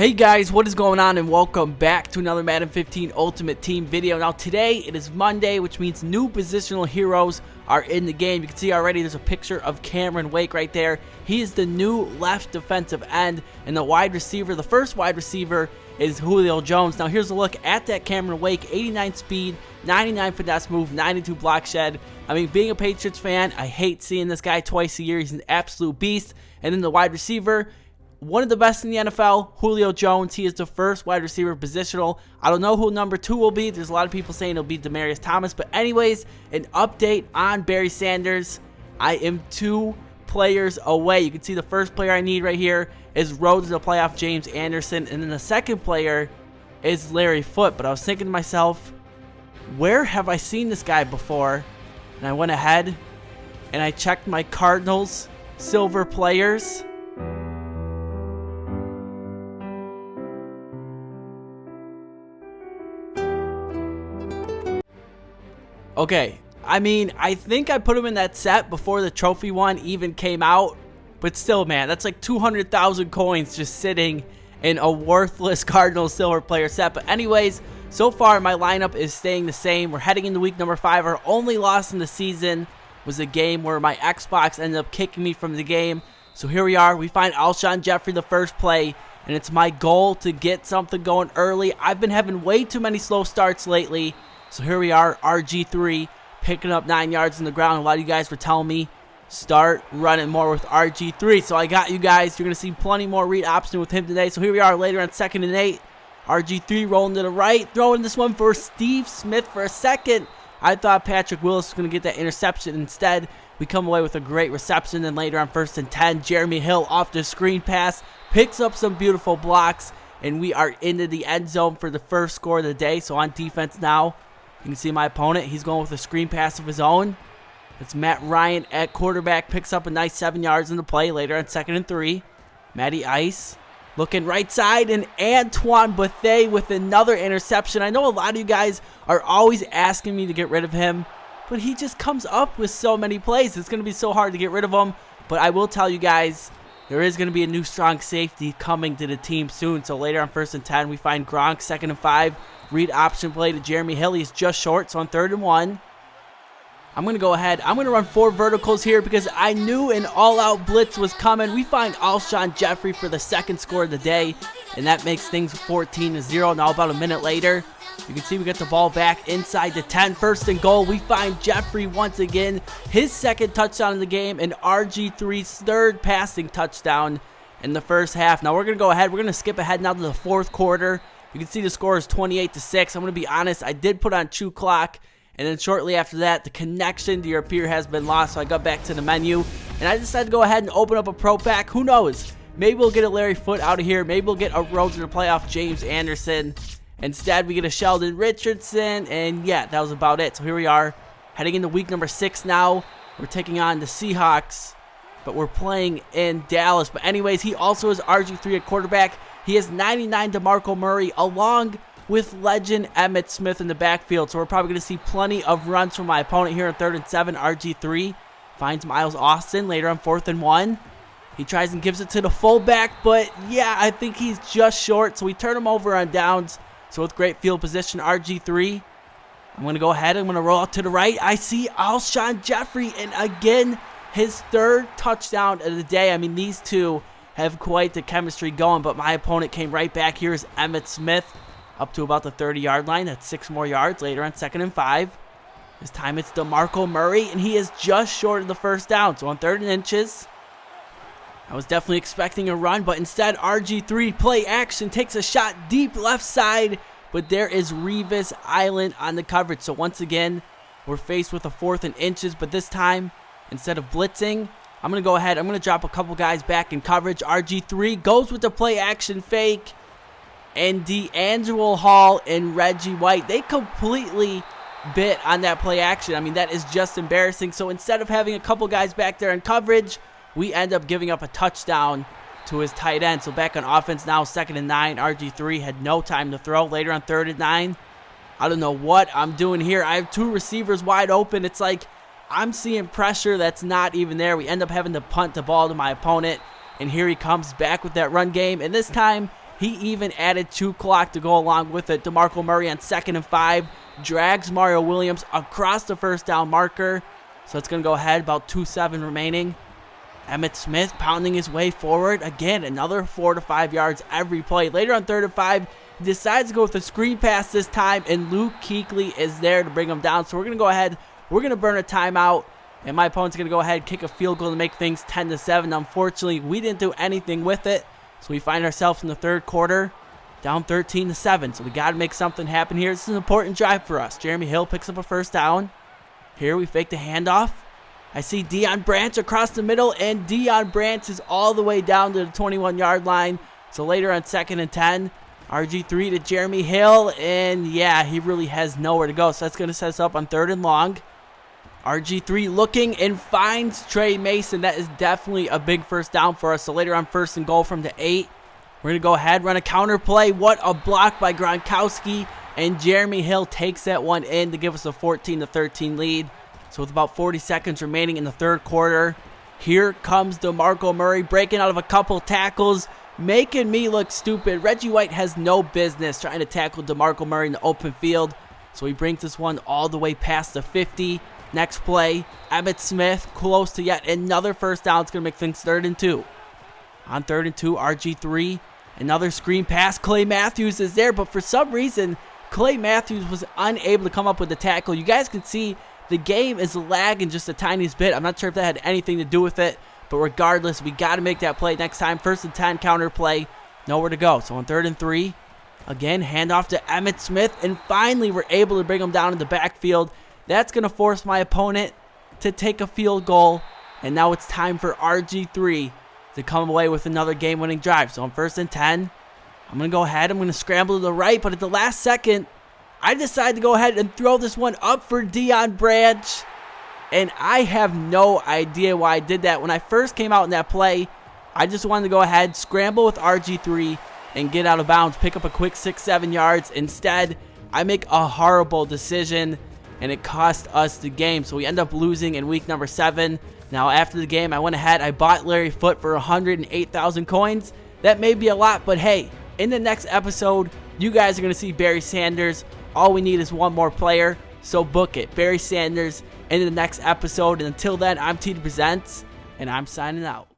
Hey guys, what is going on, and welcome back to another Madden 15 Ultimate Team video. Now today it is Monday, which means new positional heroes are in the game. You can see already there's a picture of Cameron Wake right there. He is the new left defensive end, and the wide receiver, the first wide receiver, is Julio Jones. Now here's a look at that Cameron Wake. 89 speed, 99 finesse move, 92 block shed. I mean, being a Patriots fan, I hate seeing this guy twice a year. He's an absolute beast. And then the wide receiver, one of the best in the NFL, Julio Jones. He is the first wide receiver positional. I don't know who number 2 will be. There's a lot of people saying it'll be Demaryius Thomas. But anyways, an update on Barry Sanders. I am 2 players away. You can see the first player I need right here is road to the playoff, James Anderson. And then the second player is Larry Foote. But I was thinking to myself, where have I seen this guy before? And I went ahead and I checked my Cardinals silver players. Okay, I mean, I think I put him in that set before the trophy one even came out, but still, man, that's like 200,000 coins just sitting in a worthless Cardinals silver player set. But anyways, so far my lineup is staying the same. We're heading into week number 5. Our only loss in the season was a game where my Xbox ended up kicking me from the game. So here we are. We find Alshon Jeffrey the first play, and it's my goal to get something going early. I've been having way too many slow starts lately. So here we are, RG3, picking up 9 yards in the ground. A lot of you guys were telling me, start running more with RG3. So I got you guys. You're going to see plenty more read option with him today. So here we are later on 2nd and 8. RG3 rolling to the right, throwing this one for Steve Smith for a second. I thought Patrick Willis was going to get that interception. Instead, we come away with a great reception. Then later on 1st and 10, Jeremy Hill off the screen pass, picks up some beautiful blocks, and we are into the end zone for the first score of the day. So on defense now, you can see my opponent. He's going with a screen pass of his own. It's Matt Ryan at quarterback. Picks up a nice 7 yards in the play later on 2nd and 3. Matty Ice looking right side. And Antoine Bethea with another interception. I know a lot of you guys are always asking me to get rid of him, but he just comes up with so many plays. It's going to be so hard to get rid of him. But I will tell you guys, there is going to be a new strong safety coming to the team soon. So later on 1st and 10, we find Gronk, 2nd and 5. Read option play to Jeremy Hill. He's just short, so on 3rd and 1. I'm going to go ahead. I'm going to run 4 verticals here because I knew an all-out blitz was coming. We find Alshon Jeffrey for the second score of the day, and that makes things 14-0. Now about a minute later, you can see we get the ball back inside the 10. 1st and goal. We find Jeffrey once again, his second touchdown in the game, and RG3's 3rd passing touchdown in the first half. Now we're going to go ahead. We're going to skip ahead now to the 4th quarter. You can see the score is 28-6. I'm going to be honest, I did put on Chew Clock, and then shortly after that, the connection to your peer has been lost, so I got back to the menu, and I decided to go ahead and open up a pro pack. Who knows? Maybe we'll get a Larry Foote out of here. Maybe we'll get a road to the playoff James Anderson. Instead, we get a Sheldon Richardson, and yeah, that was about it. So here we are, heading into week number 6 now. We're taking on the Seahawks, but we're playing in Dallas. But anyways, he also is RG3 at quarterback. He has 99 DeMarco Murray along with legend Emmitt Smith in the backfield. So we're probably going to see plenty of runs from my opponent here on 3rd and 7. RG3 finds Miles Austin later on 4th and 1. He tries and gives it to the fullback, but yeah, I think he's just short. So we turn him over on downs. So with great field position, RG3. I'm going to go ahead. I'm going to roll out to the right. I see Alshon Jeffrey, and again, his 3rd touchdown of the day. I mean, these two have quite the chemistry going, but my opponent came right back. Here's Emmitt Smith up to about the 30-yard line. That's 6 more yards later on 2nd and 5. This time it's DeMarco Murray, and he is just short of the first down. So on 3rd and inches, I was definitely expecting a run, but instead RG3 play action takes a shot deep left side, but there is Revis Island on the coverage. So once again, we're faced with a 4th and inches, but this time, instead of blitzing, I'm going to go ahead. I'm going to drop a couple guys back in coverage. RG3 goes with the play action fake. And D'Angelo Hall and Reggie White, they completely bit on that play action. I mean, that is just embarrassing. So instead of having a couple guys back there in coverage, we end up giving up a touchdown to his tight end. So back on offense now, 2nd and 9. RG3 had no time to throw. Later on 3rd and 9. I don't know what I'm doing here. I have 2 receivers wide open. It's like I'm seeing pressure that's not even there. We end up having to punt the ball to my opponent. And here he comes back with that run game. And this time, He even added 2 clock to go along with it. DeMarco Murray on 2nd and 5 drags Mario Williams across the first down marker. So it's going to go ahead, about 2:7 remaining. Emmitt Smith pounding his way forward. Again, another 4 to 5 yards every play. Later on 3rd and 5, he decides to go with a screen pass this time, and Luke Kuechly is there to bring him down. So we're going to go ahead. We're going to burn a timeout, and my opponent's going to go ahead and kick a field goal to make things 10-7. Unfortunately, we didn't do anything with it. So we find ourselves in the 3rd quarter down 13-7. So we got to make something happen here. This is an important drive for us. Jeremy Hill picks up a first down. Here we fake the handoff. I see Deion Branch across the middle, and Deion Branch is all the way down to the 21-yard line. So later on 2nd and 10, RG3 to Jeremy Hill, and yeah, he really has nowhere to go. So that's going to set us up on 3rd and long. RG3 looking and finds Trey Mason. That is definitely a big first down for us. So later on 1st and goal from the 8, we're going to go ahead, run a counter play. What a block by Gronkowski, and Jeremy Hill takes that one in to give us a 14-13 lead. So with about 40 seconds remaining in the 3rd quarter, here comes DeMarco Murray breaking out of a couple tackles, making me look stupid. Reggie White has no business trying to tackle DeMarco Murray in the open field. So he brings this one all the way past the 50. Next play, Emmitt Smith close to yet another first down. It's going to make things 3rd and 2. On 3rd and 2, RG3, another screen pass. Clay Matthews is there, but for some reason, Clay Matthews was unable to come up with the tackle. You guys can see the game is lagging just the tiniest bit. I'm not sure if that had anything to do with it, but regardless, we got to make that play next time. 1st and 10 counter play, nowhere to go. So on 3rd and 3, again, handoff to Emmitt Smith, and finally we're able to bring him down in the backfield. That's going to force my opponent to take a field goal, and now it's time for RG3 to come away with another game-winning drive. So on 1st and 10, I'm going to go ahead. I'm going to scramble to the right, but at the last second, I decide to go ahead and throw this one up for Deion Branch, and I have no idea why I did that. When I first came out in that play, I just wanted to go ahead, scramble with RG3, and get out of bounds, pick up a quick 6-7 yards. Instead, I make a horrible decision, and it cost us the game. So we end up losing in week number 7. Now, after the game, I went ahead, I bought Larry Foote for 108,000 coins. That may be a lot, but hey, in the next episode, you guys are going to see Barry Sanders. All we need is one more player, so book it. Barry Sanders in the next episode. And until then, I'm T Presents, and I'm signing out.